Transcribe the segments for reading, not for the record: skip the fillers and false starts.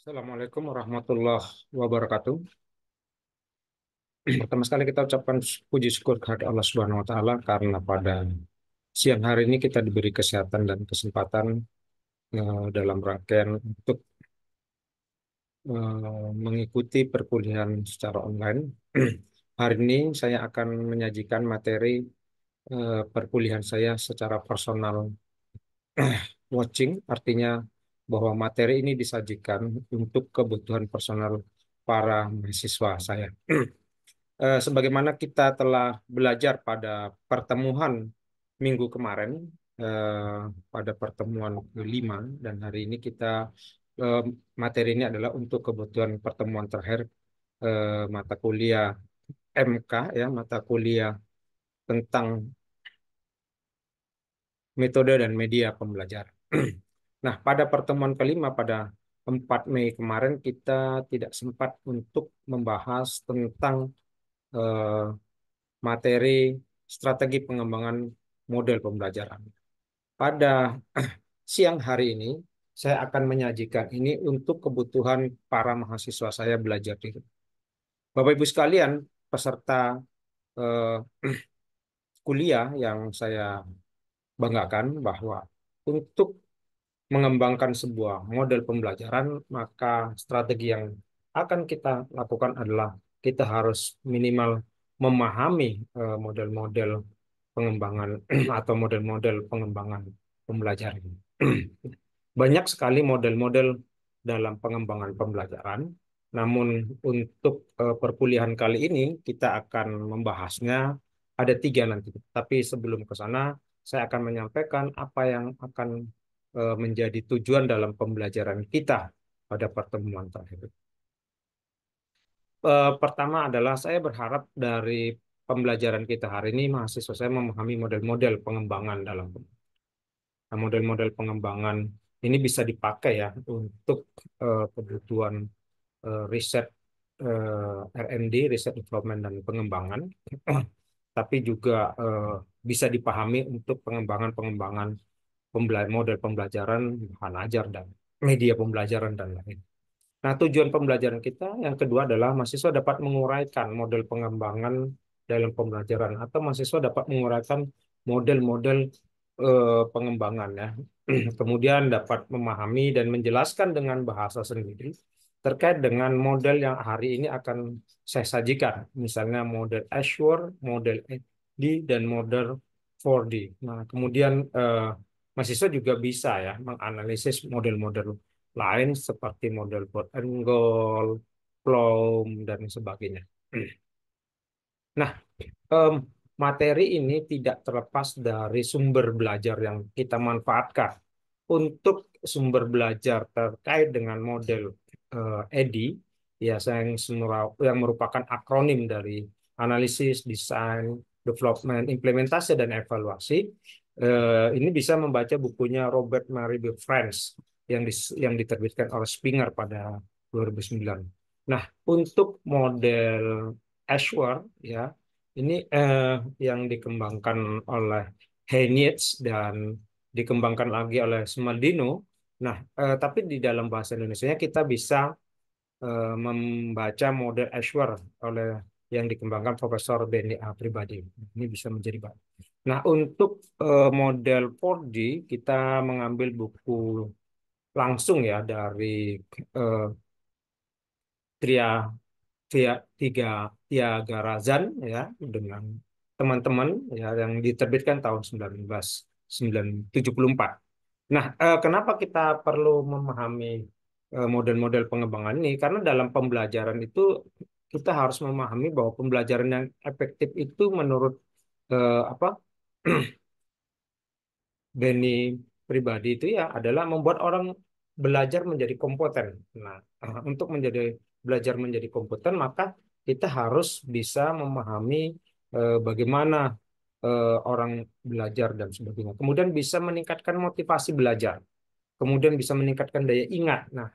Assalamualaikum warahmatullahi wabarakatuh. Pertama sekali kita ucapkan puji syukur kepada Allah Subhanahu wa taala karena pada siang hari ini kita diberi kesehatan dan kesempatan dalam rangkaian untuk mengikuti perkuliahan secara online. Hari ini saya akan menyajikan materi perkuliahan saya secara personal watching, artinya bahwa materi ini disajikan untuk kebutuhan personal para mahasiswa saya. Sebagaimana kita telah belajar pada pertemuan minggu kemarin, eh, pada pertemuan kelima, dan hari ini kita eh, materi ini adalah untuk kebutuhan pertemuan terakhir mata kuliah MK, ya, mata kuliah tentang metode dan media pembelajaran. Nah, pada pertemuan kelima pada 4 Mei kemarin kita tidak sempat untuk membahas tentang eh, materi strategi pengembangan model pembelajaran. Pada siang hari ini, saya akan menyajikan ini untuk kebutuhan para mahasiswa saya belajar di rumah. Bapak Ibu sekalian, peserta eh, kuliah yang saya banggakan bahwa untuk mengembangkan sebuah model pembelajaran, maka strategi yang akan kita lakukan adalah kita harus minimal memahami model-model pengembangan atau model-model pengembangan pembelajaran. Banyak sekali model-model dalam pengembangan pembelajaran, namun untuk perkuliahan kali ini kita akan membahasnya ada tiga nanti. Tapi sebelum ke sana, saya akan menyampaikan apa yang akan menjadi tujuan dalam pembelajaran kita pada pertemuan terakhir. Pertama adalah saya berharap dari pembelajaran kita hari ini mahasiswa saya memahami model-model pengembangan dalam. Nah, model-model pengembangan ini bisa dipakai ya untuk kebutuhan riset, R&D, riset development dan pengembangan, tapi juga bisa dipahami untuk pengembangan-pengembangan model pembelajaran, bahan ajar dan media pembelajaran dan lain. Nah, tujuan pembelajaran kita yang kedua adalah mahasiswa dapat menguraikan model pengembangan dalam pembelajaran atau mahasiswa dapat menguraikan model-model pengembangan ya. Kemudian dapat memahami dan menjelaskan dengan bahasa sendiri terkait dengan model yang hari ini akan saya sajikan. Misalnya model Azure, model 8D, dan model 4D. Nah, kemudian mahasiswa juga bisa ya menganalisis model-model lain seperti model Broad Angle, Plum, dan sebagainya. Nah, em, materi ini tidak terlepas dari sumber belajar yang kita manfaatkan. Untuk sumber belajar terkait dengan model EDI, ya yang merupakan akronim dari analisis, desain, development, implementasi, dan evaluasi. Ini bisa membaca bukunya Robert Maribel Friends yang diterbitkan oleh Springer pada 2009. Nah, untuk model Ashworth ya, ini yang dikembangkan oleh Heinz dan dikembangkan lagi oleh Smaldino. Nah, tapi di dalam bahasa Indonesia kita bisa membaca model Ashworth oleh yang dikembangkan Profesor Benny A. Pribadi. Ini bisa menjadi bahan. Nah, untuk model 4D kita mengambil buku langsung ya dari eh, Tria tiga Tiaga Razan ya dengan teman-teman ya yang diterbitkan tahun 1974. Nah, kenapa kita perlu memahami model-model pengembangan ini? Karena dalam pembelajaran itu kita harus memahami bahwa pembelajaran yang efektif itu menurut apa Benny Pribadi itu ya adalah membuat orang belajar menjadi kompeten. Nah, untuk belajar menjadi kompeten, maka kita harus bisa memahami bagaimana orang belajar dan sebagainya. Kemudian bisa meningkatkan motivasi belajar. Kemudian bisa meningkatkan daya ingat. Nah,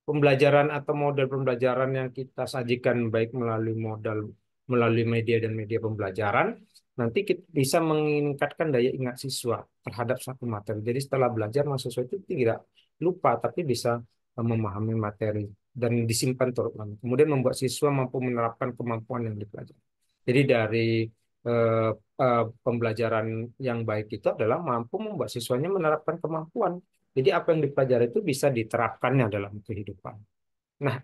pembelajaran atau model pembelajaran yang kita sajikan baik melalui media dan media pembelajaran nanti kita bisa meningkatkan daya ingat siswa terhadap satu materi. Jadi setelah belajar mahasiswa itu tidak lupa tapi bisa memahami materi dan disimpan turut lama. Kemudian membuat siswa mampu menerapkan kemampuan yang dipelajari. Jadi dari eh, pembelajaran yang baik itu adalah mampu membuat siswanya menerapkan kemampuan. Jadi apa yang dipelajari itu bisa diterapkannya dalam kehidupan. Nah,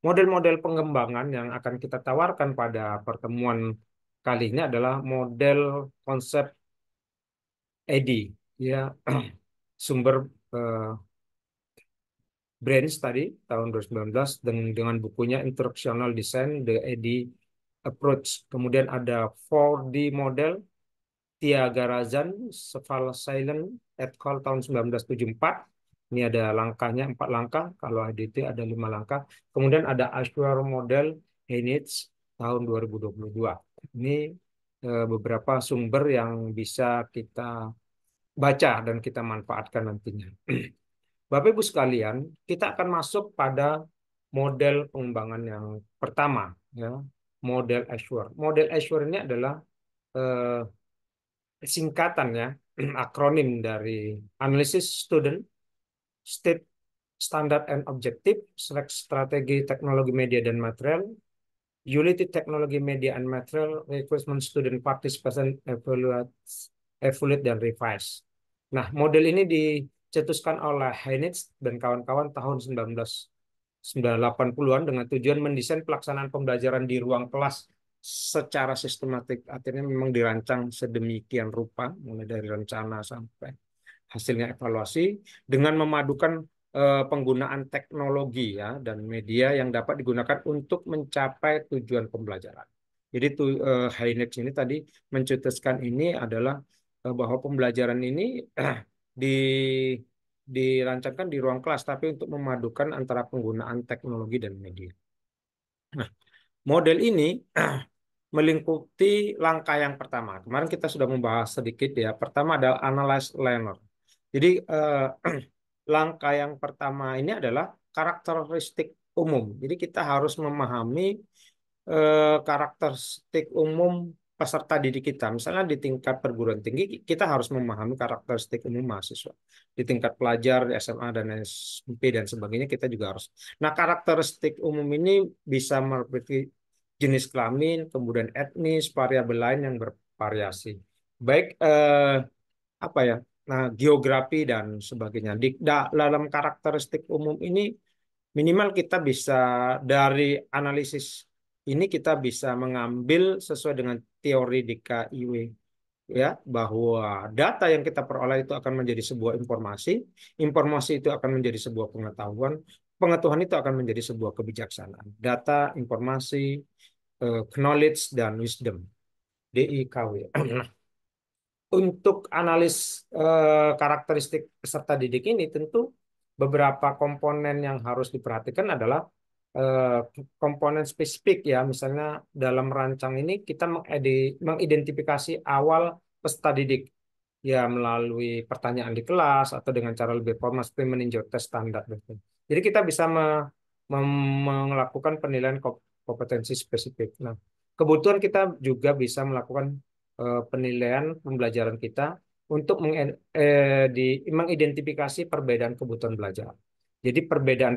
model-model pengembangan yang akan kita tawarkan pada pertemuan kali ini adalah model konsep EDI, ya, sumber eh, Brands tadi tahun 2019 dengan bukunya Instructional Design, The EDI Approach. Kemudian ada 4D model Tiagarajan, Seval Silent et al. Tahun 1974. Ini ada langkahnya 4 langkah. Kalau ADT ada 5 langkah. Kemudian ada Ashwar model Heinz tahun 2022. Ini beberapa sumber yang bisa kita baca dan kita manfaatkan nantinya. Bapak Ibu sekalian, kita akan masuk pada model pengembangan yang pertama, ya, model Azure. Model Azure ini adalah eh, singkatan ya, akronim dari Analysis Student, State Standard and Objective, Select Strategi Teknologi Media dan Material, Utility Teknologi Media and Material, Requirement Student Participation, Evaluate, Evaluate dan Revise. Nah, model ini dicetuskan oleh Heinz dan kawan-kawan tahun 1980-an dengan tujuan mendesain pelaksanaan pembelajaran di ruang kelas secara sistematik. Artinya memang dirancang sedemikian rupa, mulai dari rencana sampai hasilnya evaluasi, dengan memadukan penggunaan teknologi ya dan media yang dapat digunakan untuk mencapai tujuan pembelajaran. Jadi Hynix ini tadi mencetuskan ini adalah bahwa pembelajaran ini di dirancangkan di ruang kelas, tapi untuk memadukan antara penggunaan teknologi dan media. Nah, model ini melingkupi langkah yang pertama. Kemarin kita sudah membahas sedikit ya. Pertama adalah analyze learner. Jadi langkah yang pertama ini adalah karakteristik umum. Jadi kita harus memahami karakteristik umum peserta didik kita. Misalnya di tingkat perguruan tinggi, kita harus memahami karakteristik umum mahasiswa. Di tingkat pelajar, di SMA dan SMP dan sebagainya, kita juga harus. Nah, karakteristik umum ini bisa meliputi jenis kelamin, kemudian etnis, variabel lain yang bervariasi. Baik, apa ya? Nah, geografi dan sebagainya. Dalam karakteristik umum ini minimal kita bisa dari analisis ini kita bisa mengambil sesuai dengan teori DKIW ya bahwa data yang kita peroleh itu akan menjadi sebuah informasi, informasi itu akan menjadi sebuah pengetahuan, pengetahuan itu akan menjadi sebuah kebijaksanaan. Data, informasi, knowledge dan wisdom. DIKW. Untuk analis karakteristik peserta didik ini tentu beberapa komponen yang harus diperhatikan adalah eh, komponen spesifik ya. Misalnya dalam rancang ini kita mengidentifikasi awal peserta didik ya melalui pertanyaan di kelas atau dengan cara lebih formal seperti meninjau tes standar gitu. Jadi kita bisa melakukan penilaian kompetensi spesifik. Nah, kebutuhan kita juga bisa melakukan penilaian pembelajaran kita untuk mengidentifikasi perbedaan kebutuhan belajar. Jadi perbedaan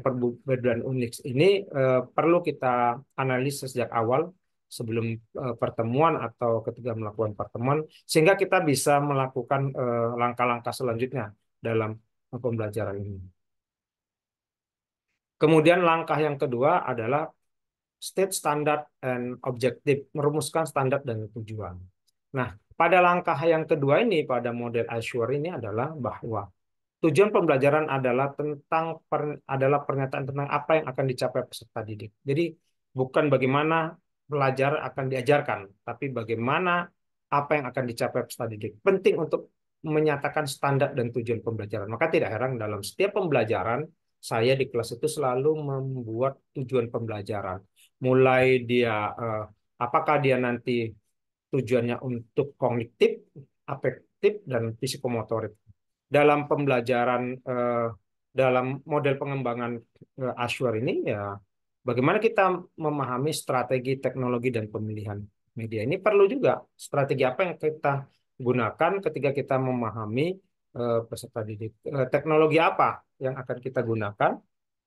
unik ini perlu kita analisis sejak awal sebelum pertemuan atau ketika melakukan pertemuan sehingga kita bisa melakukan langkah-langkah selanjutnya dalam pembelajaran ini. Kemudian langkah yang kedua adalah state standard and objective, merumuskan standar dan tujuan. Nah, pada langkah yang kedua ini, pada model Azure ini adalah bahwa tujuan pembelajaran adalah pernyataan tentang apa yang akan dicapai peserta didik. Jadi bukan bagaimana belajar akan diajarkan, tapi bagaimana apa yang akan dicapai peserta didik. Penting untuk menyatakan standar dan tujuan pembelajaran. Maka tidak heran dalam setiap pembelajaran saya di kelas itu selalu membuat tujuan pembelajaran. Mulai dia apakah dia nanti tujuannya untuk kognitif, afektif, dan psikomotorik dalam pembelajaran dalam model pengembangan Azure ini ya bagaimana kita memahami strategi teknologi dan pemilihan media ini perlu juga strategi apa yang kita gunakan ketika kita memahami peserta didik. Teknologi apa yang akan kita gunakan?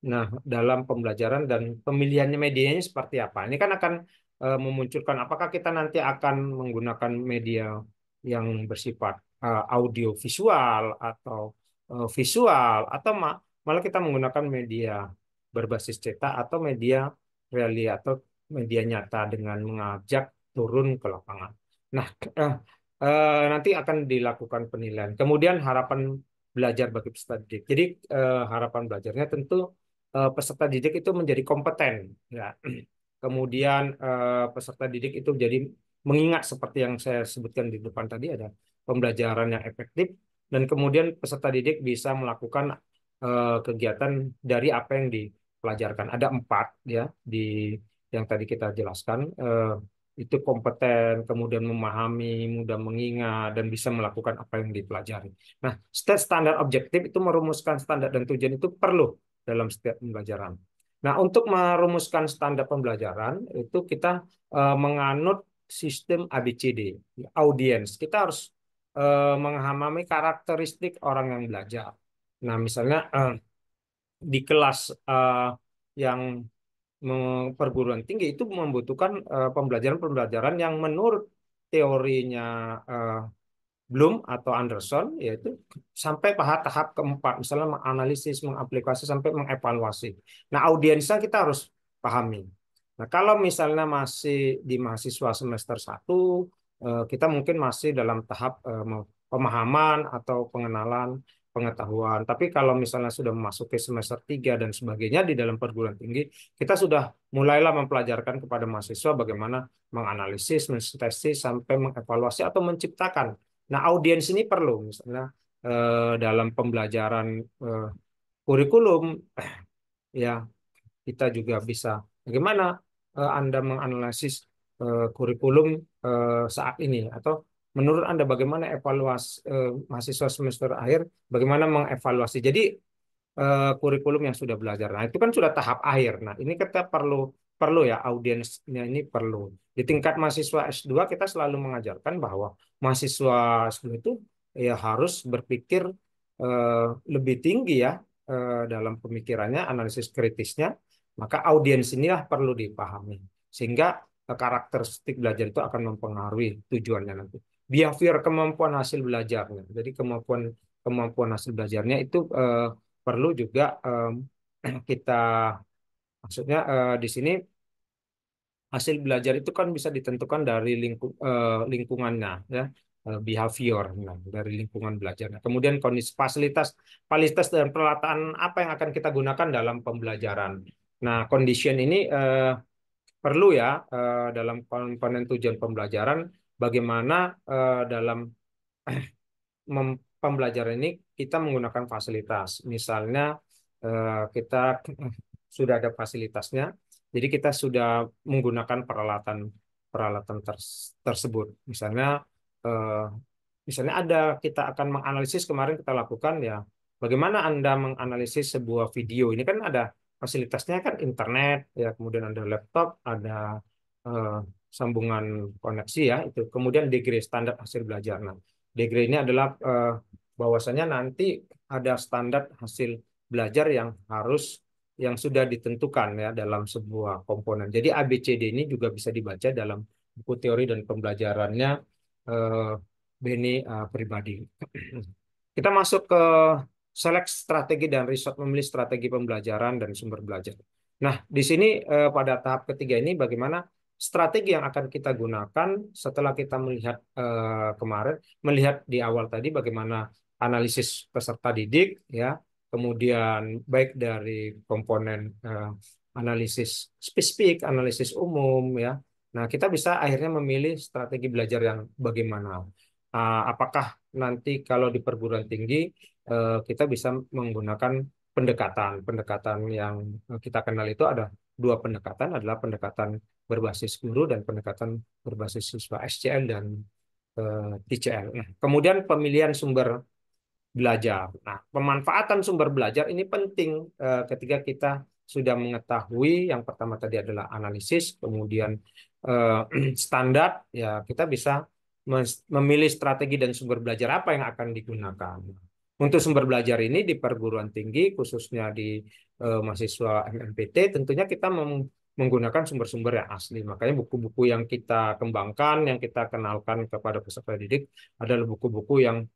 Nah, dalam pembelajaran dan pemilihannya medianya seperti apa? Ini kan akan memunculkan apakah kita nanti akan menggunakan media yang bersifat audio visual atau visual atau malah kita menggunakan media berbasis cetak atau media reali atau media nyata dengan mengajak turun ke lapangan. Nah, eh, nanti akan dilakukan penilaian. Kemudian harapan belajar bagi peserta didik. Jadi harapan belajarnya tentu peserta didik itu menjadi kompeten, ya. Kemudian peserta didik itu jadi mengingat seperti yang saya sebutkan di depan tadi ada pembelajaran yang efektif dan kemudian peserta didik bisa melakukan kegiatan dari apa yang dipelajarkan. Ada 4 ya di yang tadi kita jelaskan. Itu kompeten, kemudian memahami, mudah mengingat, dan bisa melakukan apa yang dipelajari. Nah, standar objektif itu merumuskan standar dan tujuan itu perlu dalam setiap pembelajaran. Nah, untuk merumuskan standar pembelajaran itu kita menganut sistem ABCD, audiens. Kita harus memahami karakteristik orang yang belajar. Nah, misalnya di kelas yang perguruan tinggi itu membutuhkan pembelajaran-pembelajaran yang menurut teorinya eh, Bloom atau Anderson, yaitu sampai pada tahap keempat, misalnya menganalisis, mengaplikasi sampai mengevaluasi. Nah, audiensnya kita harus pahami. Nah, kalau misalnya masih di mahasiswa semester 1, kita mungkin masih dalam tahap pemahaman atau pengenalan pengetahuan. Tapi kalau misalnya sudah memasuki semester 3 dan sebagainya di dalam perguruan tinggi, kita sudah mulailah mempelajarkan kepada mahasiswa bagaimana menganalisis, mensintesis, sampai mengevaluasi atau menciptakan. Nah, audiens ini perlu misalnya dalam pembelajaran eh, kurikulum, ya kita juga bisa bagaimana Anda menganalisis kurikulum saat ini atau menurut Anda bagaimana evaluasi mahasiswa semester akhir bagaimana mengevaluasi. Jadi kurikulum yang sudah belajar. Nah, itu kan sudah tahap akhir. Nah, ini kita perlu perlu ya audiensnya ini perlu. Di tingkat mahasiswa S2 kita selalu mengajarkan bahwa mahasiswa S2 itu ya harus berpikir lebih tinggi ya dalam pemikirannya, analisis kritisnya, maka audiens inilah perlu dipahami. Sehingga karakteristik belajar itu akan mempengaruhi tujuannya nanti. Behavior kemampuan hasil belajarnya. Jadi kemampuan kemampuan hasil belajarnya itu perlu juga kita maksudnya di sini hasil belajar itu kan bisa ditentukan dari lingkungannya ya behavior nah, dari lingkungan belajarnya. Kemudian kondisi fasilitas dan peralatan apa yang akan kita gunakan dalam pembelajaran. Nah, condition ini perlu ya dalam komponen tujuan pembelajaran bagaimana dalam pembelajaran ini kita menggunakan fasilitas. Misalnya kita sudah ada fasilitasnya, jadi kita sudah menggunakan peralatan peralatan tersebut. Misalnya eh, misalnya ada kita akan menganalisis kemarin kita lakukan ya bagaimana Anda menganalisis sebuah video. Ini kan ada fasilitasnya kan internet ya, kemudian ada laptop, ada eh, sambungan koneksi ya itu. Kemudian degree standar hasil belajar. Nah, degree ini adalah bahwasanya nanti ada standar hasil belajar yang harus yang sudah ditentukan ya dalam sebuah komponen. Jadi ABCD ini juga bisa dibaca dalam buku teori dan pembelajarannya eh, Beni pribadi. Kita masuk ke select strategi dan riset memilih strategi pembelajaran dan sumber belajar. Nah, di sini pada tahap ketiga ini bagaimana strategi yang akan kita gunakan setelah kita melihat kemarin, melihat di awal tadi bagaimana analisis peserta didik, ya, kemudian baik dari komponen analisis spesifik, analisis umum, ya. Nah, kita bisa akhirnya memilih strategi belajar yang bagaimana. Apakah nanti kalau di perguruan tinggi kita bisa menggunakan pendekatan. Pendekatan yang kita kenal itu ada 2 pendekatan, adalah pendekatan berbasis guru dan pendekatan berbasis siswa SCL dan TCL. Nah, kemudian pemilihan sumber belajar. Nah, pemanfaatan sumber belajar ini penting ketika kita sudah mengetahui yang pertama tadi adalah analisis, kemudian eh, standar, ya kita bisa memilih strategi dan sumber belajar apa yang akan digunakan. Untuk sumber belajar ini di perguruan tinggi, khususnya di mahasiswa MMPT, tentunya kita menggunakan sumber-sumber yang asli. Makanya buku-buku yang kita kembangkan, yang kita kenalkan kepada peserta didik adalah buku-buku yang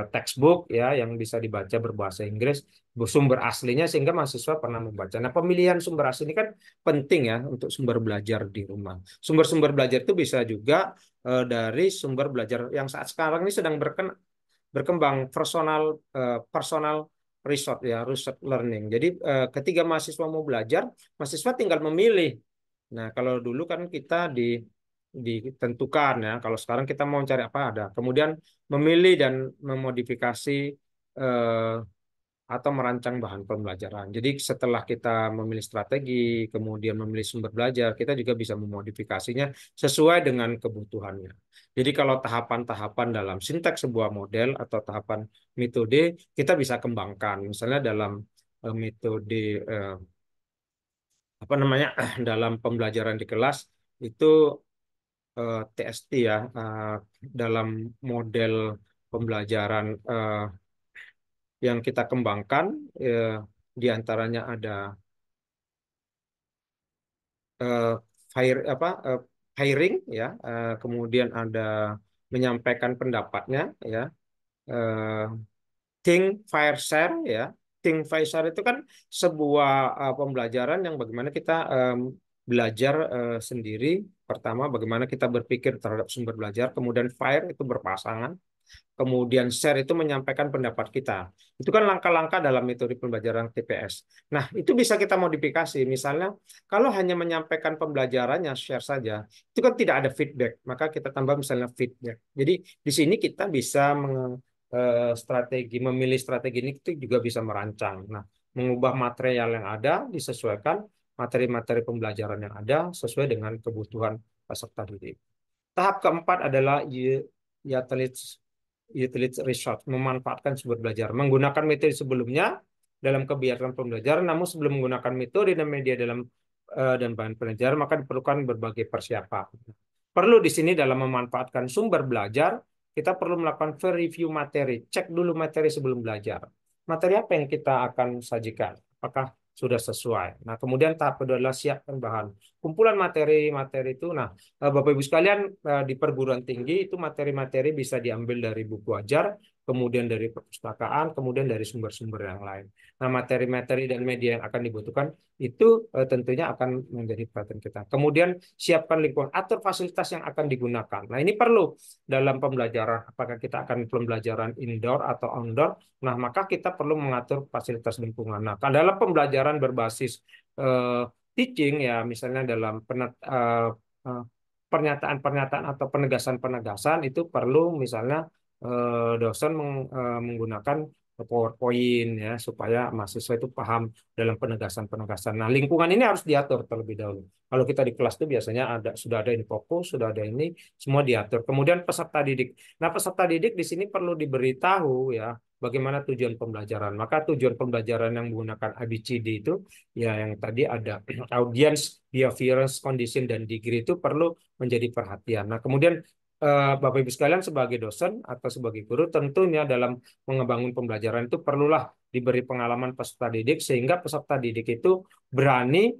textbook ya, yang bisa dibaca berbahasa Inggris, sumber aslinya sehingga mahasiswa pernah membaca. Nah, pemilihan sumber asli ini kan penting ya untuk sumber belajar di rumah. Sumber-sumber belajar itu bisa juga dari sumber belajar yang saat sekarang ini sedang berkembang personal research ya, research learning. Jadi ketika mahasiswa mau belajar, mahasiswa tinggal memilih. Nah, kalau dulu kan kita ditentukan ya, kalau sekarang kita mau cari apa ada. Kemudian memilih dan memodifikasi eh, atau merancang bahan pembelajaran. Jadi setelah kita memilih strategi, kemudian memilih sumber belajar, kita juga bisa memodifikasinya sesuai dengan kebutuhannya. Jadi kalau tahapan-tahapan dalam sintaks sebuah model atau tahapan metode, kita bisa kembangkan. Misalnya dalam metode apa namanya dalam pembelajaran di kelas itu TST ya, dalam model pembelajaran yang kita kembangkan di antaranya ada eh, hiring ya, kemudian ada menyampaikan pendapatnya ya, eh, think fire share ya. Think fire share itu kan sebuah pembelajaran yang bagaimana kita belajar sendiri. Pertama, bagaimana kita berpikir terhadap sumber belajar, kemudian fire itu berpasangan, kemudian share itu menyampaikan pendapat kita. Itu kan langkah-langkah dalam metode pembelajaran TPS. Nah, itu bisa kita modifikasi. Misalnya, kalau hanya menyampaikan pembelajarannya, share saja, itu kan tidak ada feedback. Maka kita tambah misalnya feedback. Jadi, di sini kita bisa memilih strategi ini itu juga bisa merancang. Nah, mengubah material yang ada, disesuaikan materi-materi pembelajaran yang ada sesuai dengan kebutuhan peserta didik. Tahap keempat adalah utility research, memanfaatkan sumber belajar, menggunakan metode sebelumnya dalam kegiatan pembelajaran, namun sebelum menggunakan metode dan media dan bahan pelajaran, maka diperlukan berbagai persiapan. Perlu di sini dalam memanfaatkan sumber belajar, kita perlu melakukan review materi, cek dulu materi sebelum belajar. Materi apa yang kita akan sajikan? Apakah sudah sesuai? Nah, kemudian tahap kedua adalah siapkan bahan. Kumpulan materi-materi itu, nah, Bapak Ibu sekalian, di perguruan tinggi itu materi-materi bisa diambil dari buku ajar, kemudian dari perpustakaan, kemudian dari sumber-sumber yang lain. Nah, materi-materi dan media yang akan dibutuhkan itu tentunya akan menjadi perhatian kita. Kemudian siapkan lingkungan, atur fasilitas yang akan digunakan. Nah, ini perlu dalam pembelajaran. Apakah kita akan pembelajaran indoor atau outdoor? Nah, maka kita perlu mengatur fasilitas lingkungan. Nah, dalam pembelajaran berbasis eh, teaching ya, misalnya dalam eh, pernyataan-pernyataan atau penegasan-penegasan itu perlu misalnya dosen menggunakan PowerPoint ya supaya mahasiswa itu paham dalam penegasan-penegasan. Nah, lingkungan ini harus diatur terlebih dahulu. Kalau kita di kelas itu biasanya sudah ada infokus, sudah ada ini semua diatur. Kemudian peserta didik. Nah, peserta didik di sini perlu diberitahu ya bagaimana tujuan pembelajaran. Maka tujuan pembelajaran yang menggunakan ABCD itu ya yang tadi ada audience, behaviors, condition, dan degree itu perlu menjadi perhatian. Nah, kemudian Bapak Ibu sekalian sebagai dosen atau sebagai guru tentunya dalam mengembangun pembelajaran itu perlulah diberi pengalaman peserta didik sehingga peserta didik itu berani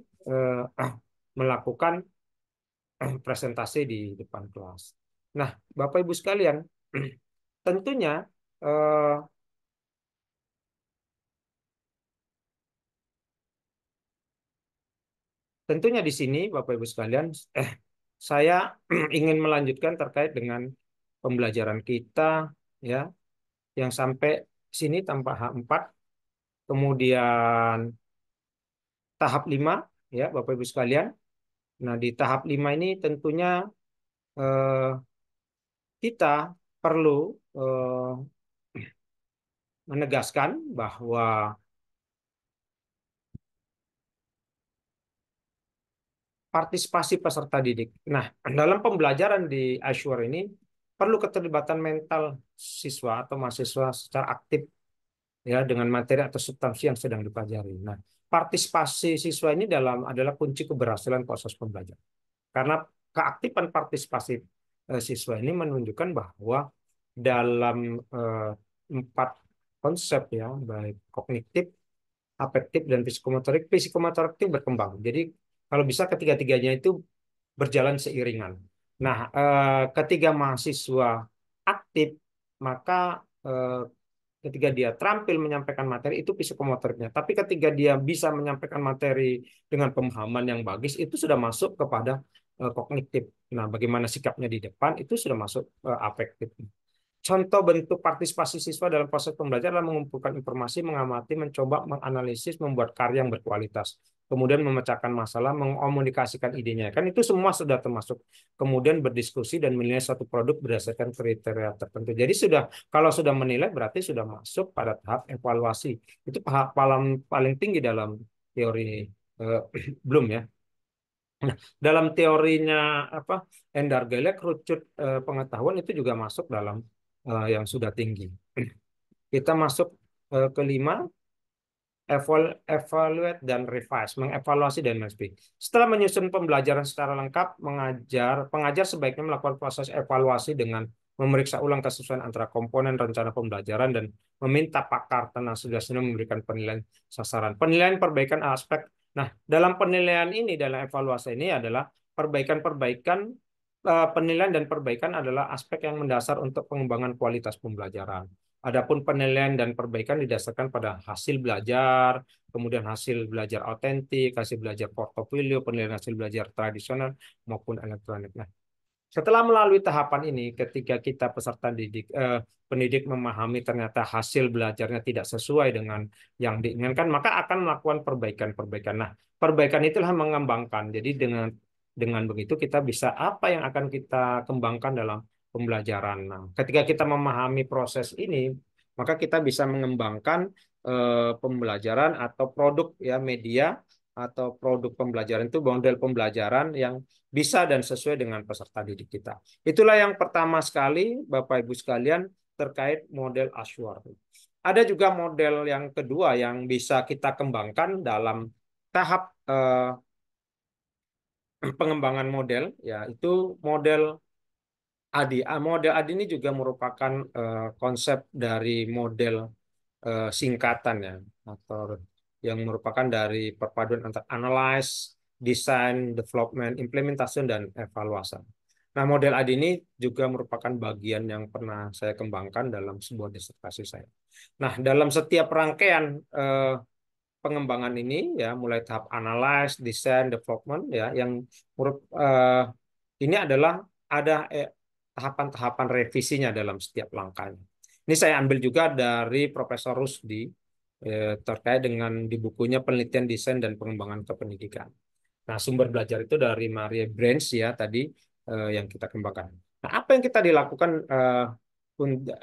melakukan presentasi di depan kelas. Nah, Bapak Ibu sekalian, tentunya eh, tentunya di sini Bapak Ibu sekalian, saya ingin melanjutkan terkait dengan pembelajaran kita ya yang sampai sini tanpa H4, kemudian tahap 5 ya Bapak Ibu sekalian. Nah, di tahap 5 ini tentunya eh, kita perlu eh, menegaskan bahwa partisipasi peserta didik. Nah, dalam pembelajaran di Azure ini perlu keterlibatan mental siswa atau mahasiswa secara aktif ya dengan materi atau substansi yang sedang dipelajari. Nah, partisipasi siswa ini adalah kunci keberhasilan proses pembelajaran. Karena keaktifan partisipasi siswa ini menunjukkan bahwa dalam 4 konsep ya, baik kognitif, afektif, dan psikomotorik. Psikomotorik itu berkembang. Jadi kalau bisa ketiga-tiganya itu berjalan seiringan. Nah, ketika mahasiswa aktif, maka ketika dia terampil menyampaikan materi itu psikomotoriknya. Tapi ketika dia bisa menyampaikan materi dengan pemahaman yang bagus, itu sudah masuk kepada kognitif. Nah, bagaimana sikapnya di depan itu sudah masuk afektif. Contoh bentuk partisipasi siswa dalam proses pembelajaran adalah mengumpulkan informasi, mengamati, mencoba, menganalisis, membuat karya yang berkualitas. Kemudian memecahkan masalah, mengkomunikasikan idenya. Kan itu semua sudah termasuk. Kemudian berdiskusi dan menilai suatu produk berdasarkan kriteria tertentu. Jadi sudah, kalau sudah menilai berarti sudah masuk pada tahap evaluasi. Itu tahap paling tinggi dalam teori belum ya. Nah, dalam teorinya apa Endargelek, kerucut pengetahuan itu juga masuk dalam yang sudah tinggi. Kita masuk kelima, evaluate dan revise, mengevaluasi dan mereview. Setelah menyusun pembelajaran secara lengkap, pengajar sebaiknya melakukan proses evaluasi dengan memeriksa ulang kesesuaian antara komponen rencana pembelajaran dan meminta pakar tenaga kerja memberikan penilaian sasaran. Penilaian perbaikan aspek. Nah, dalam penilaian ini, dalam evaluasi ini adalah perbaikan-perbaikan penilaian dan perbaikan adalah aspek yang mendasar untuk pengembangan kualitas pembelajaran. Adapun penilaian dan perbaikan didasarkan pada hasil belajar, kemudian hasil belajar otentik, hasil belajar portofolio, penilaian hasil belajar tradisional maupun elektronik. Nah, setelah melalui tahapan ini, ketika kita peserta pendidik memahami ternyata hasil belajarnya tidak sesuai dengan yang diinginkan, maka akan melakukan perbaikan-perbaikan. Nah, perbaikan itulah mengembangkan. Jadi dengan begitu kita bisa apa yang akan kita kembangkan dalam pembelajaran. Nah, ketika kita memahami proses ini, maka kita bisa mengembangkan pembelajaran atau produk ya media atau produk pembelajaran itu model pembelajaran yang bisa dan sesuai dengan peserta didik kita. Itulah yang pertama sekali, Bapak Ibu sekalian, terkait model Ashwar. Ada juga model yang kedua yang bisa kita kembangkan dalam tahap pengembangan model, yaitu model ADI. Model ADI ini juga merupakan konsep dari model singkatan ya, atau yang merupakan dari perpaduan antara analyze, design, development, implementation, dan evaluasi. Nah, model AD ini juga merupakan bagian yang pernah saya kembangkan dalam sebuah disertasi saya. Nah, dalam setiap rangkaian pengembangan ini ya, mulai tahap analyze, design, development ya, yang ini adalah ada tahapan-tahapan revisinya dalam setiap langkahnya. Ini saya ambil juga dari Profesor Rusdi terkait dengan di bukunya Penelitian Desain dan Pengembangan Kependidikan. Nah, sumber belajar itu dari Maria Branch ya tadi yang kita kembangkan. Nah, apa yang kita dilakukan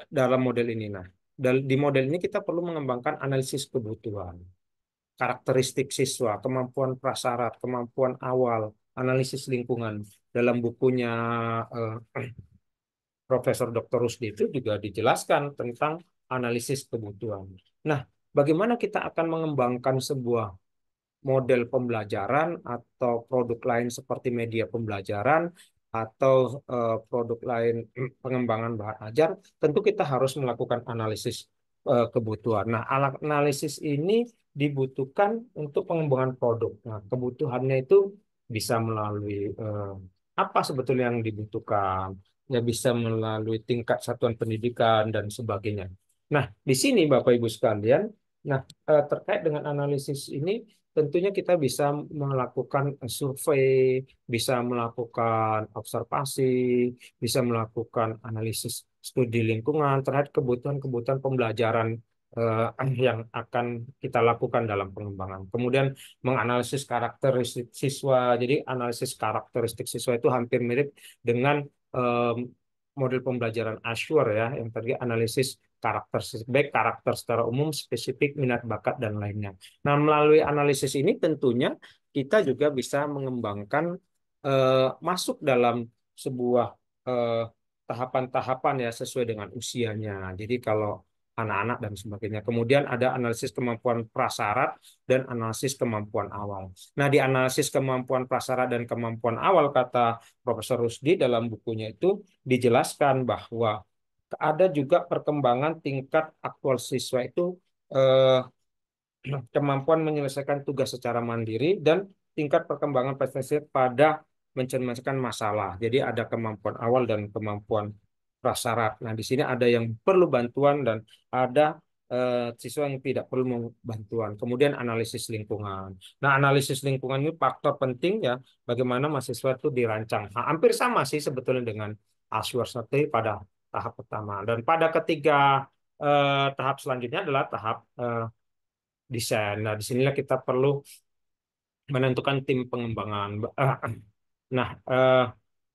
dalam model ini? Nah, di model ini kita perlu mengembangkan analisis kebutuhan, karakteristik siswa, kemampuan prasyarat, kemampuan awal, analisis lingkungan. Dalam bukunya Profesor Dr. Rusdi itu juga dijelaskan tentang analisis kebutuhan. Nah, bagaimana kita akan mengembangkan sebuah model pembelajaran atau produk lain seperti media pembelajaran atau produk lain pengembangan bahan ajar, tentu kita harus melakukan analisis kebutuhan. Nah, alat analisis ini dibutuhkan untuk pengembangan produk. Nah, kebutuhannya itu bisa melalui apa sebetulnya yang dibutuhkan, ya bisa melalui tingkat satuan pendidikan dan sebagainya. Nah, di sini Bapak Ibu sekalian, nah terkait dengan analisis ini tentunya kita bisa melakukan survei, bisa melakukan observasi, bisa melakukan analisis studi lingkungan terhadap kebutuhan-kebutuhan pembelajaran yang akan kita lakukan dalam pengembangan. Kemudian menganalisis karakteristik siswa. Jadi analisis karakteristik siswa itu hampir mirip dengan model pembelajaran Ashwar ya, yang tadi analisis karakteristik baik karakter secara umum, spesifik, minat bakat dan lainnya. Nah, melalui analisis ini tentunya kita juga bisa mengembangkan masuk dalam sebuah tahapan-tahapan ya sesuai dengan usianya. Jadi kalau anak-anak dan sebagainya. Kemudian ada analisis kemampuan prasyarat dan analisis kemampuan awal. Nah, di analisis kemampuan prasyarat dan kemampuan awal kata Profesor Rusdi dalam bukunya itu dijelaskan bahwa ada juga perkembangan tingkat aktual siswa itu eh, kemampuan menyelesaikan tugas secara mandiri, dan tingkat perkembangan prestasi pada mencerminkan masalah. Jadi ada kemampuan awal dan kemampuan prasyarat. Nah, di sini ada yang perlu bantuan dan ada siswa yang tidak perlu bantuan. Kemudian analisis lingkungan. Nah, analisis lingkungan ini faktor penting ya, bagaimana mahasiswa itu dirancang. Nah, hampir sama sih sebetulnya dengan Ashworth Study pada tahap pertama. Dan pada ketiga tahap selanjutnya adalah tahap desain. Nah, disinilah kita perlu menentukan tim pengembangan. Nah,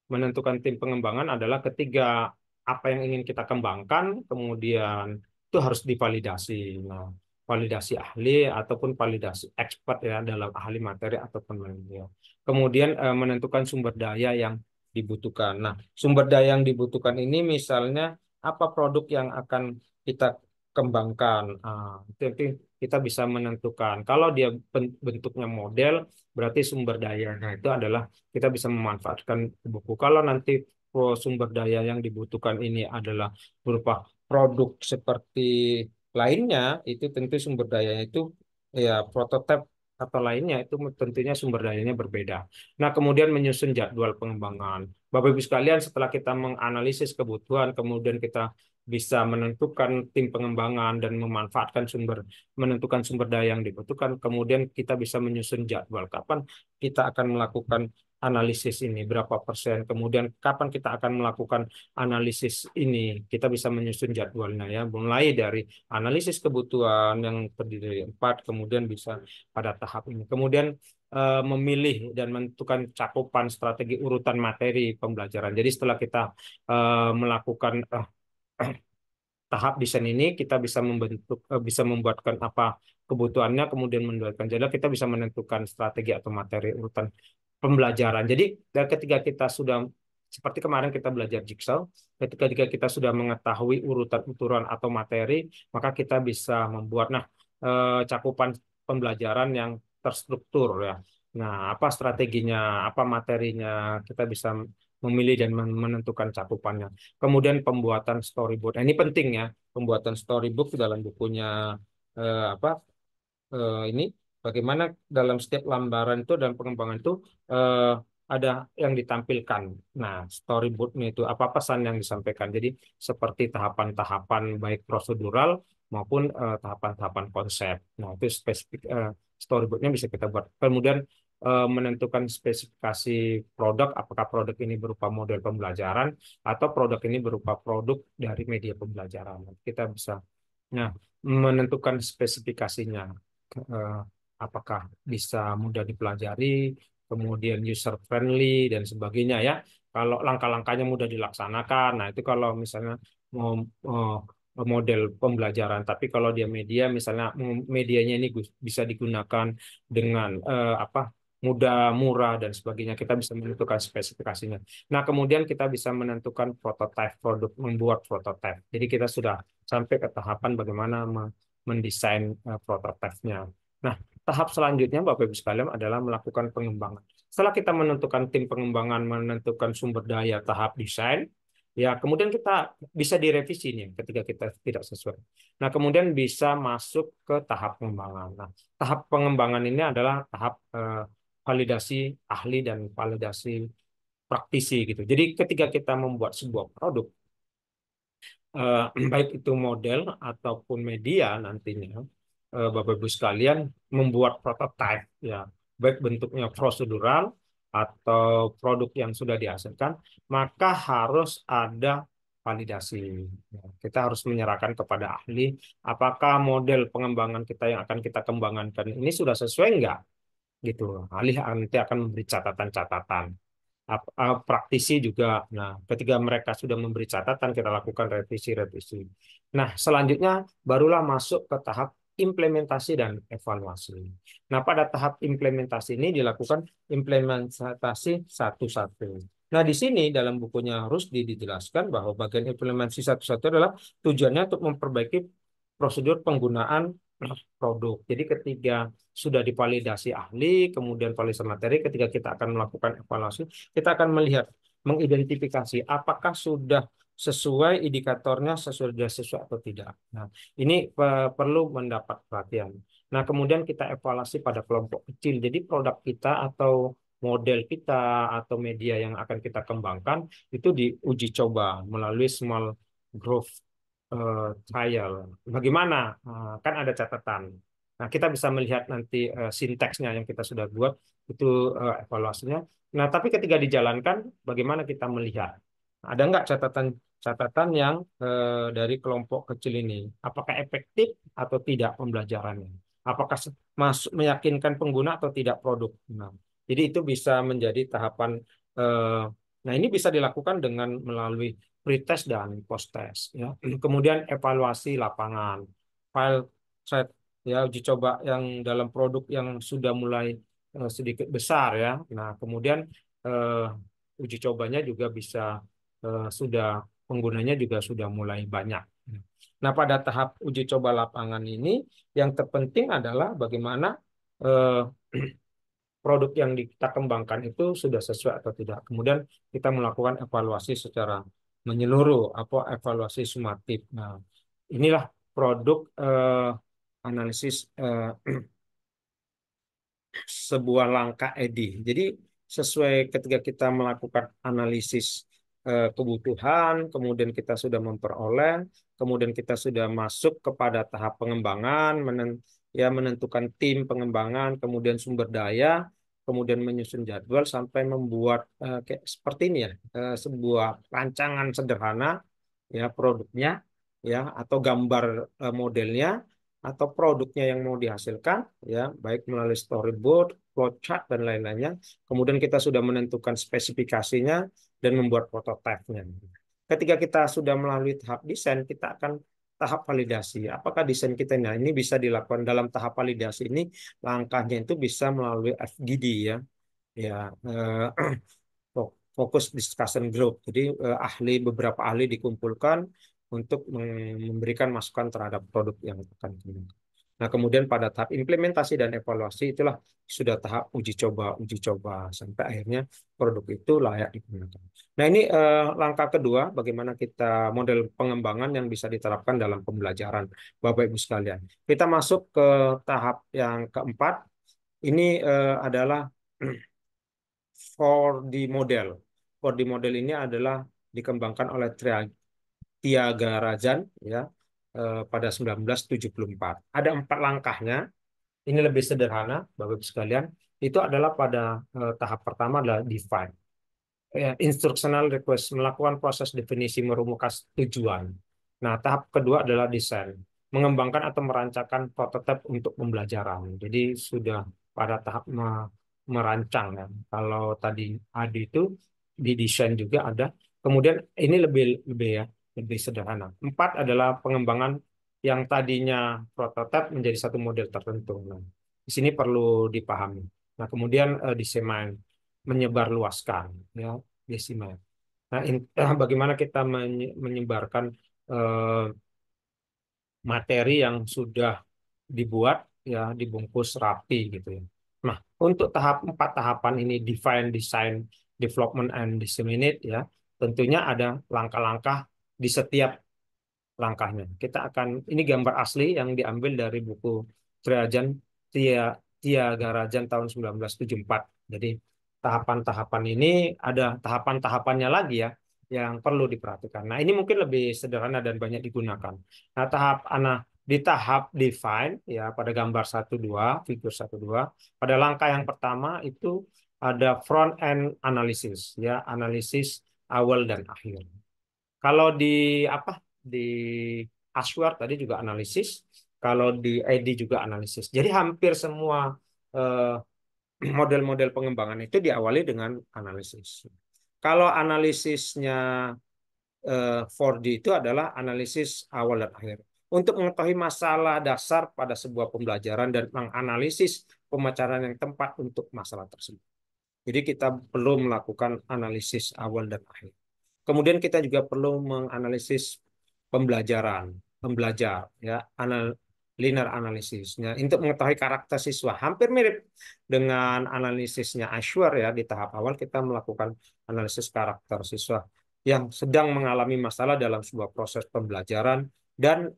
menentukan tim pengembangan adalah ketiga apa yang ingin kita kembangkan, kemudian itu harus divalidasi. Nah, validasi ahli ataupun validasi expert ya dalam ahli materi ataupun manusia. Kemudian menentukan sumber daya yang dibutuhkan. Nah, sumber daya yang dibutuhkan ini misalnya apa produk yang akan kita kembangkan. Itu nanti kita bisa menentukan. Kalau dia bentuknya model, berarti sumber dayanya itu adalah kita bisa memanfaatkan buku. Kalau nanti sumber daya yang dibutuhkan ini adalah berupa produk seperti lainnya, itu tentu sumber dayanya itu ya prototipe atau lainnya itu tentunya sumber dayanya berbeda. Nah, kemudian menyusun jadwal pengembangan. Bapak Ibu sekalian, setelah kita menganalisis kebutuhan, kemudian kita bisa menentukan tim pengembangan dan memanfaatkan menentukan sumber daya yang dibutuhkan, kemudian kita bisa menyusun jadwal kapan kita akan melakukan analisis ini, berapa persen, kemudian kapan kita akan melakukan analisis ini, kita bisa menyusun jadwalnya ya, mulai dari analisis kebutuhan yang terdiri dari 4, kemudian bisa pada tahap ini. Kemudian memilih dan menentukan cakupan strategi urutan materi pembelajaran. Jadi setelah kita melakukan tahap desain ini, kita bisa bisa membuatkan apa kebutuhannya, kemudian membuatkan jadwal, kita bisa menentukan strategi atau materi urutan pembelajaran. Jadi ketika kita sudah seperti kemarin kita belajar jigsaw, ketika kita sudah mengetahui urutan-uturan atau materi, maka kita bisa membuat cakupan pembelajaran yang terstruktur ya. Nah, apa strateginya, apa materinya, kita bisa memilih dan menentukan cakupannya. Kemudian pembuatan storyboard. Nah, ini penting ya, pembuatan storybook dalam bukunya apa ini bagaimana dalam setiap lambaran itu dan pengembangan itu eh, ada yang ditampilkan. Nah, storyboardnya itu apa pesan yang disampaikan. Jadi seperti tahapan-tahapan baik prosedural maupun tahapan-tahapan konsep. Nah, itu spesifik storyboardnya bisa kita buat. Kemudian menentukan spesifikasi produk, apakah produk ini berupa model pembelajaran atau produk ini berupa produk dari media pembelajaran. Kita bisa, nah, menentukan spesifikasinya, eh, apakah bisa mudah dipelajari, kemudian user friendly dan sebagainya ya. Kalau langkah-langkahnya mudah dilaksanakan, nah itu kalau misalnya mau model pembelajaran. Tapi kalau dia media, misalnya medianya ini bisa digunakan dengan apa mudah, murah dan sebagainya. Kita bisa menentukan spesifikasinya. Nah, kemudian kita bisa menentukan prototipe produk, membuat prototipe. Jadi kita sudah sampai ke tahapan bagaimana mendesain prototipenya. Nah, tahap selanjutnya Bapak Ibu sekalian adalah melakukan pengembangan. Setelah kita menentukan tim pengembangan, menentukan sumber daya, tahap desain, ya kemudian kita bisa direvisi nih ketika kita tidak sesuai. Nah, kemudian bisa masuk ke tahap pengembangan. Nah, tahap pengembangan ini adalah tahap validasi ahli dan validasi praktisi gitu. Jadi ketika kita membuat sebuah produk, baik itu model ataupun media nantinya, Bapak Ibu sekalian membuat prototipe ya, baik bentuknya prosedural atau produk yang sudah dihasilkan, maka harus ada validasi. Ya, kita harus menyerahkan kepada ahli apakah model pengembangan kita yang akan kita kembangkan ini sudah sesuai enggak gitu. Ahli nanti akan memberi catatan-catatan, praktisi juga. Nah, ketika mereka sudah memberi catatan, kita lakukan revisi-revisi. Nah, selanjutnya barulah masuk ke tahap implementasi dan evaluasi. Nah, pada tahap implementasi ini dilakukan implementasi satu-satu. Nah, di sini dalam bukunya Rusdi dijelaskan bahwa bagian implementasi satu-satu adalah tujuannya untuk memperbaiki prosedur penggunaan produk. Jadi ketika sudah divalidasi ahli, kemudian validasi materi, ketika kita akan melakukan evaluasi, kita akan melihat, mengidentifikasi apakah sudah sesuai indikatornya sudah sesuai atau tidak. Nah, ini perlu mendapat perhatian. Nah, kemudian kita evaluasi pada kelompok kecil. Jadi produk kita atau model kita atau media yang akan kita kembangkan itu diuji coba melalui small growth trial. Bagaimana? Kan ada catatan. Nah, kita bisa melihat nanti sinteksnya yang kita sudah buat itu evaluasinya. Nah, tapi ketika dijalankan, bagaimana kita melihat? Ada nggak catatan yang dari kelompok kecil ini? Apakah efektif atau tidak pembelajarannya? Apakah masuk meyakinkan pengguna atau tidak produk? Nah, jadi itu bisa menjadi tahapan. eh, Nah, ini bisa dilakukan dengan melalui pretest dan post-test. Ya. Kemudian evaluasi lapangan, file set, ya uji coba yang dalam produk yang sudah mulai sedikit besar ya. Nah, kemudian uji cobanya juga bisa sudah penggunanya juga sudah mulai banyak. Nah, pada tahap uji coba lapangan ini yang terpenting adalah bagaimana eh, produk yang kita kembangkan itu sudah sesuai atau tidak. Kemudian kita melakukan evaluasi secara menyeluruh, apa evaluasi sumatif. Nah, inilah produk analisis sebuah langkah EDI. Jadi sesuai ketika kita melakukan analisis kebutuhan, kemudian kita sudah memperoleh, kemudian kita sudah masuk kepada tahap pengembangan, ya menentukan tim pengembangan, kemudian sumber daya, kemudian menyusun jadwal sampai membuat kayak seperti ini ya, sebuah rancangan sederhana ya produknya ya atau gambar modelnya atau produknya yang mau dihasilkan ya baik melalui storyboard, flowchart dan lain-lainnya. Kemudian kita sudah menentukan spesifikasinya dan membuat prototipenya. Ketika kita sudah melalui tahap desain, kita akan tahap validasi. Apakah desain kita ini bisa dilakukan dalam tahap validasi ini langkahnya itu bisa melalui FDD ya. Ya, fokus discussion group. Jadi beberapa ahli dikumpulkan untuk memberikan masukan terhadap produk yang akan dikembangkan. Nah, kemudian pada tahap implementasi dan evaluasi itulah sudah tahap uji coba sampai akhirnya produk itu layak digunakan. Nah, ini langkah kedua bagaimana kita model pengembangan yang bisa diterapkan dalam pembelajaran, Bapak Ibu sekalian. Kita masuk ke tahap yang keempat. Ini adalah 4D model. 4D model ini adalah dikembangkan oleh Tyagarajan ya pada 1974. Ada 4 langkahnya. Ini lebih sederhana, Bapak Ibu sekalian. Itu adalah pada tahap pertama adalah define. Ya, instructional request melakukan proses definisi merumuskan tujuan. Nah, tahap kedua adalah desain, mengembangkan atau merancangkan prototipe untuk pembelajaran. Jadi sudah pada tahap merancang ya. Kalau tadi AD itu di desain juga ada. Kemudian ini lebih lebih ya, lebih sederhana. 4 adalah pengembangan yang tadinya prototipe menjadi satu model tertentu. Nah, di sini perlu dipahami. Nah, kemudian desain menyebarluaskan ya desimal. Nah, bagaimana kita menyebarkan eh, materi yang sudah dibuat ya dibungkus rapi gitu ya. Nah, untuk tahap 4 tahapan ini define, design, development and disseminate ya, tentunya ada langkah-langkah di setiap langkahnya. Kita akan ini gambar asli yang diambil dari buku Trajan Tiagarajan tahun 1974. Jadi tahapan-tahapan ini ada tahapan-tahapannya lagi ya yang perlu diperhatikan. Nah, ini mungkin lebih sederhana dan banyak digunakan. Nah, di tahap define ya pada gambar 1 2 figur 1 2 pada langkah yang pertama itu ada front end analysis ya, analisis awal dan akhir. Kalau di apa di Ashwar tadi juga analisis, kalau di ID juga analisis. Jadi hampir semua eh, model-model pengembangan itu diawali dengan analisis. Kalau analisisnya 4D itu adalah analisis awal dan akhir. Untuk mengetahui masalah dasar pada sebuah pembelajaran dan menganalisis pemacaran yang tepat untuk masalah tersebut. Jadi kita perlu melakukan analisis awal dan akhir. Kemudian kita juga perlu menganalisis pembelajar, ya, linear analisisnya untuk mengetahui karakter siswa. Hampir mirip dengan analisisnya Ashwar ya di tahap awal kita melakukan analisis karakter siswa yang sedang mengalami masalah dalam sebuah proses pembelajaran dan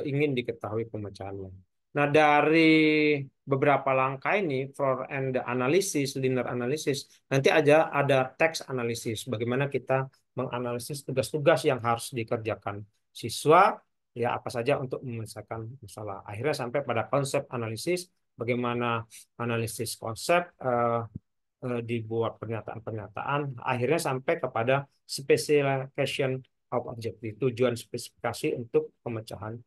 ingin diketahui pemecahannya. Nah, dari beberapa langkah ini, for and analysis, linear analysis, nanti aja ada text analysis, bagaimana kita menganalisis tugas-tugas yang harus dikerjakan siswa, ya apa saja untuk menyelesaikan masalah. Akhirnya sampai pada konsep analisis, bagaimana analisis konsep, dibuat pernyataan-pernyataan, akhirnya sampai kepada specification of objective, tujuan spesifikasi untuk pemecahan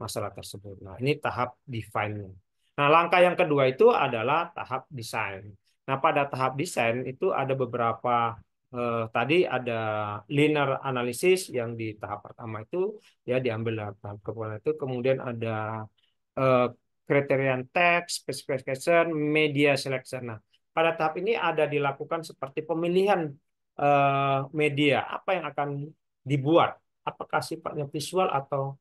masalah tersebut. Nah, ini tahap define-nya. Nah, langkah yang kedua itu adalah tahap desain. Nah, pada tahap desain itu ada beberapa, tadi ada linear analysis yang di tahap pertama itu ya diambil dari tahap kedua itu, kemudian ada eh, criterion text, specification, media selection. Nah, pada tahap ini ada dilakukan seperti pemilihan media apa yang akan dibuat, apakah sifatnya visual atau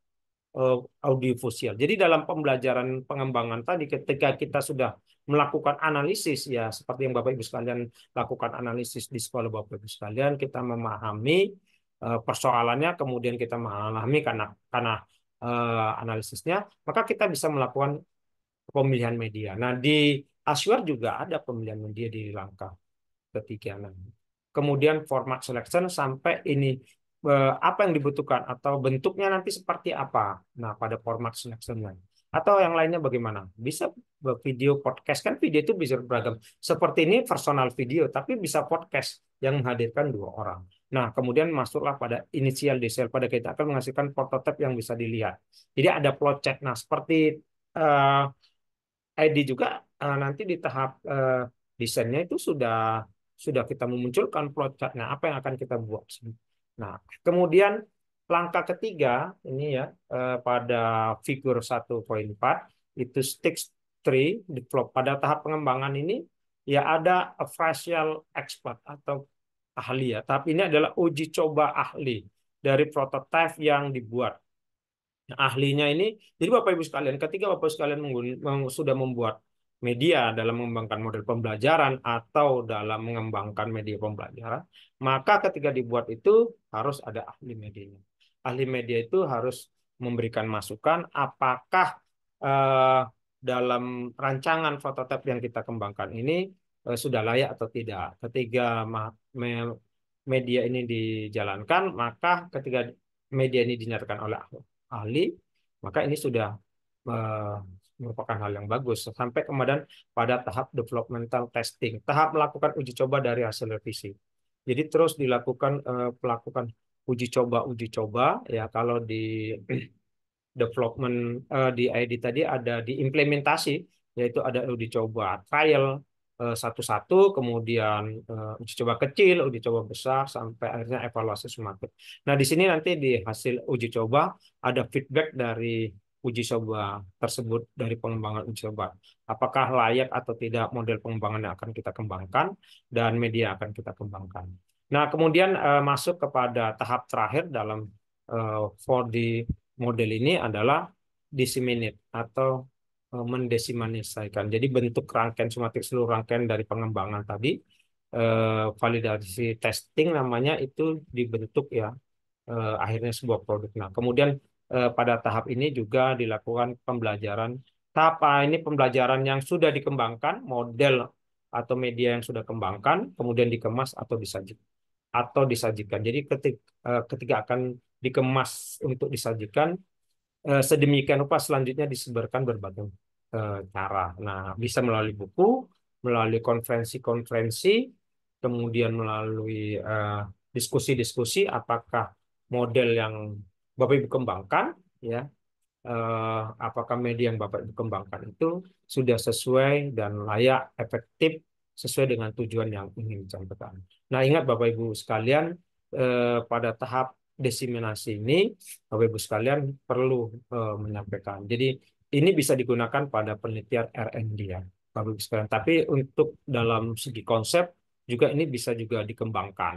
audiovisual. Jadi dalam pembelajaran pengembangan tadi ketika kita sudah melakukan analisis ya seperti yang Bapak Ibu sekalian lakukan analisis di sekolah Bapak Ibu sekalian, kita memahami persoalannya, kemudian kita memahami karena analisisnya, maka kita bisa melakukan pemilihan media. Nah, di Aswar juga ada pemilihan media di langkah ketiga. Nah, kemudian format selection sampai ini apa yang dibutuhkan atau bentuknya nanti seperti apa. Nah, pada format selection-nya. Atau yang lainnya bagaimana? Bisa video podcast, kan video itu bisa beragam. Seperti ini personal video, tapi bisa podcast yang menghadirkan dua orang. Nah, kemudian masuklah pada initial design, pada kita akan menghasilkan prototipe yang bisa dilihat. Jadi ada plot chart. Nah, seperti eh, ID juga nanti di tahap desainnya itu sudah kita memunculkan plot chart-nya apa yang akan kita buat. Nah, kemudian langkah ketiga ini ya pada figur 1.4 itu stage 3 develop. Pada tahap pengembangan ini ya ada facial expert atau ahli ya. Tapi ini adalah uji coba ahli dari prototipe yang dibuat. Nah, ahlinya ini, jadi Bapak Ibu sekalian, ketika Bapak Ibu sekalian sudah membuat media dalam mengembangkan model pembelajaran atau dalam mengembangkan media pembelajaran, maka ketika dibuat itu harus ada ahli medianya. Ahli media itu harus memberikan masukan apakah eh, dalam rancangan prototipe yang kita kembangkan ini sudah layak atau tidak. Ketika media ini dijalankan, maka ketika media ini dinyatakan oleh ahli, maka ini sudah eh, merupakan hal yang bagus. Sampai kemudian pada tahap developmental testing, tahap melakukan uji coba dari hasil revisi. Jadi terus dilakukan melakukan uji coba ya kalau di development di ID tadi ada di implementasi, yaitu ada uji coba trial satu-satu, kemudian uji coba kecil, uji coba besar, sampai akhirnya evaluasi semakin. Nah, di sini nanti di hasil uji coba ada feedback dari uji coba tersebut, dari pengembangan uji coba. Apakah layak atau tidak model pengembangan yang akan kita kembangkan dan media akan kita kembangkan. Nah, kemudian masuk kepada tahap terakhir dalam 4D model ini adalah disseminate atau mendesimalisasikan. Jadi bentuk rangkaian semantik seluruh rangkaian dari pengembangan tadi, validasi testing namanya itu dibentuk ya akhirnya sebuah produk. Nah, kemudian pada tahap ini juga dilakukan pembelajaran. Tahap ini pembelajaran yang sudah dikembangkan, model atau media yang sudah kembangkan, kemudian dikemas atau disajikan. Jadi ketika akan dikemas untuk disajikan, sedemikian rupa selanjutnya disebarkan berbagai cara. Nah, bisa melalui buku, melalui konferensi-konferensi, kemudian melalui diskusi-diskusi apakah model yang Bapak Ibu kembangkan ya apakah media yang Bapak Ibu kembangkan itu sudah sesuai dan layak, efektif, sesuai dengan tujuan yang ingin dicapai. Nah, ingat Bapak Ibu sekalian, pada tahap diseminasi ini, Bapak Ibu sekalian perlu menyampaikan. Jadi, ini bisa digunakan pada penelitian R&D ya, Bapak Ibu sekalian. Tapi untuk dalam segi konsep, juga ini bisa juga dikembangkan.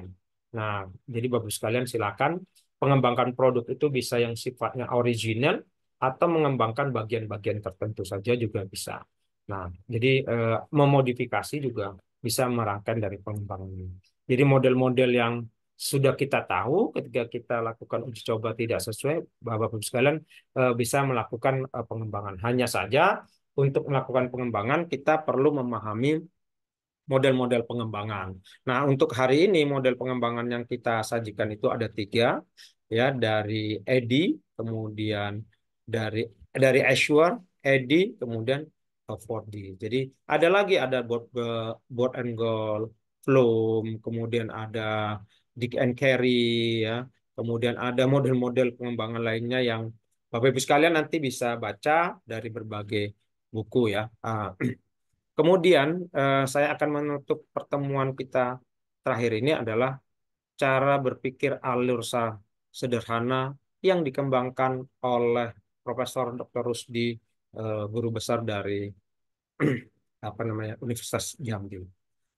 Nah, jadi Bapak Ibu sekalian silakan pengembangkan produk itu bisa yang sifatnya original, atau mengembangkan bagian-bagian tertentu saja juga bisa. Nah, jadi memodifikasi juga bisa merangkai dari pengembangan ini. Jadi model-model yang sudah kita tahu ketika kita lakukan uji coba tidak sesuai, Bapak-Ibu sekalian bisa melakukan pengembangan. Hanya saja untuk melakukan pengembangan kita perlu memahami model-model pengembangan. Nah, untuk hari ini model pengembangan yang kita sajikan itu ada tiga, ya, dari Eddy, kemudian dari Azure, Eddy, kemudian 4D. Jadi ada board and goal, Flume, kemudian ada Dick and Carry, ya, kemudian ada model-model pengembangan lainnya yang Bapak Ibu sekalian nanti bisa baca dari berbagai buku, ya. Kemudian saya akan menutup pertemuan kita terakhir ini adalah cara berpikir sederhana yang dikembangkan oleh Profesor Dr. Rusdi, guru besar dari apa namanya Universitas Jambi.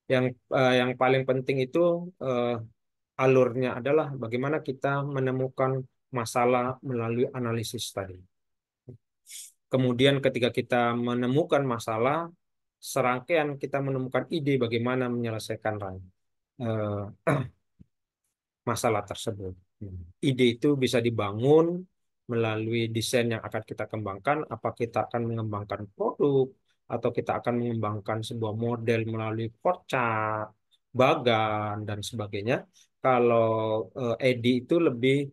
Yang paling penting itu eh, alurnya adalah bagaimana kita menemukan masalah melalui analisis tadi. Kemudian ketika kita menemukan masalah, serangkaian kita menemukan ide bagaimana menyelesaikan eh, masalah tersebut. Ide itu bisa dibangun melalui desain yang akan kita kembangkan, apa kita akan mengembangkan produk, atau kita akan mengembangkan sebuah model melalui chart, bagan, dan sebagainya. Kalau EDI itu lebih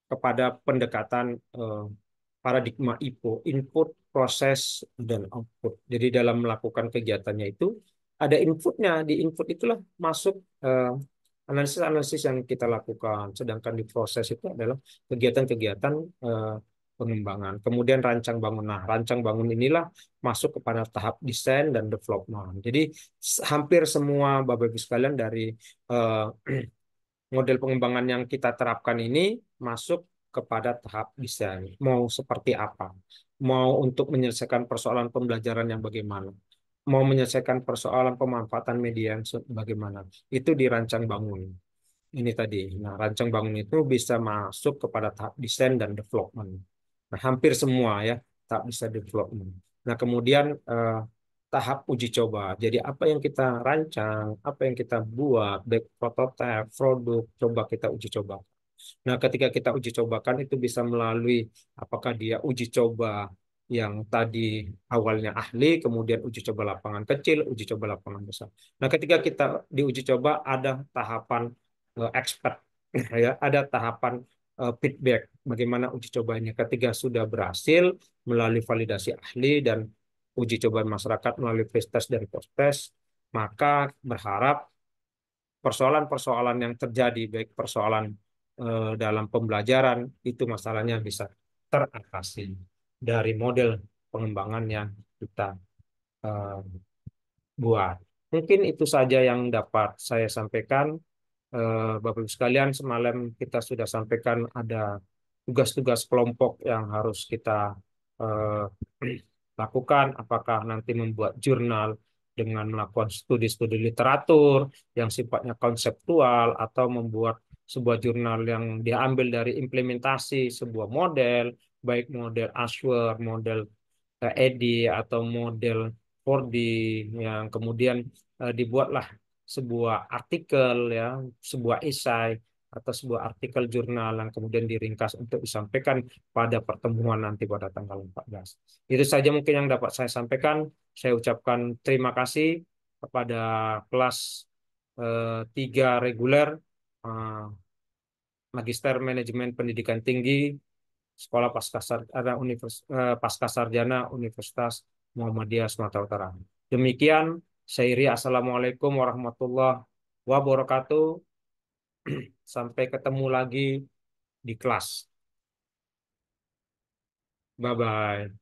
kepada pendekatan paradigma IPO, input, proses, dan output. Jadi dalam melakukan kegiatannya itu ada inputnya, di input itulah masuk analisis-analisis yang kita lakukan. Sedangkan di proses itu adalah kegiatan-kegiatan eh, pengembangan. Kemudian rancang bangun. Nah, rancang bangun inilah masuk kepada tahap desain dan development. Jadi hampir semua Bapak Ibu sekalian dari eh, model pengembangan yang kita terapkan ini masuk kepada tahap desain. Mau seperti apa? Mau untuk menyelesaikan persoalan pembelajaran yang bagaimana? Mau menyelesaikan persoalan pemanfaatan media yang bagaimana? Itu dirancang bangun. Ini tadi. Nah, rancang bangun itu bisa masuk kepada tahap desain dan development. Nah, hampir semua, ya, tahap desain development. Nah, kemudian tahap uji coba. Jadi apa yang kita rancang, apa yang kita buat, baik prototipe, produk, coba kita uji coba. Nah, ketika kita uji cobakan itu bisa melalui apakah dia uji coba yang tadi awalnya ahli, kemudian uji coba lapangan kecil, uji coba lapangan besar. Nah, ketika kita diuji coba ada tahapan expert, ya, ada tahapan feedback bagaimana uji cobanya. Ketika sudah berhasil melalui validasi ahli dan uji coba masyarakat melalui pre-test dan post-test, maka berharap persoalan-persoalan yang terjadi, baik persoalan dalam pembelajaran, itu masalahnya bisa teratasi dari model pengembangan yang kita eh, buat. Mungkin itu saja yang dapat saya sampaikan. Bapak Ibu sekalian, semalam kita sudah sampaikan ada tugas-tugas kelompok yang harus kita eh, lakukan, apakah nanti membuat jurnal dengan melakukan studi-studi literatur yang sifatnya konseptual, atau membuat sebuah jurnal yang diambil dari implementasi sebuah model, baik model Azure, model EDI, atau model 4D, yang kemudian dibuatlah sebuah artikel, ya, sebuah esai atau sebuah artikel jurnal yang kemudian diringkas untuk disampaikan pada pertemuan nanti pada tanggal 14. Itu saja mungkin yang dapat saya sampaikan. Saya ucapkan terima kasih kepada kelas 3 reguler, eh, Magister Manajemen Pendidikan Tinggi Sekolah Pascasarjana Universitas Muhammadiyah Sumatera Utara. Demikian, saya iri. Assalamualaikum warahmatullahi wabarakatuh. Sampai ketemu lagi di kelas. Bye-bye.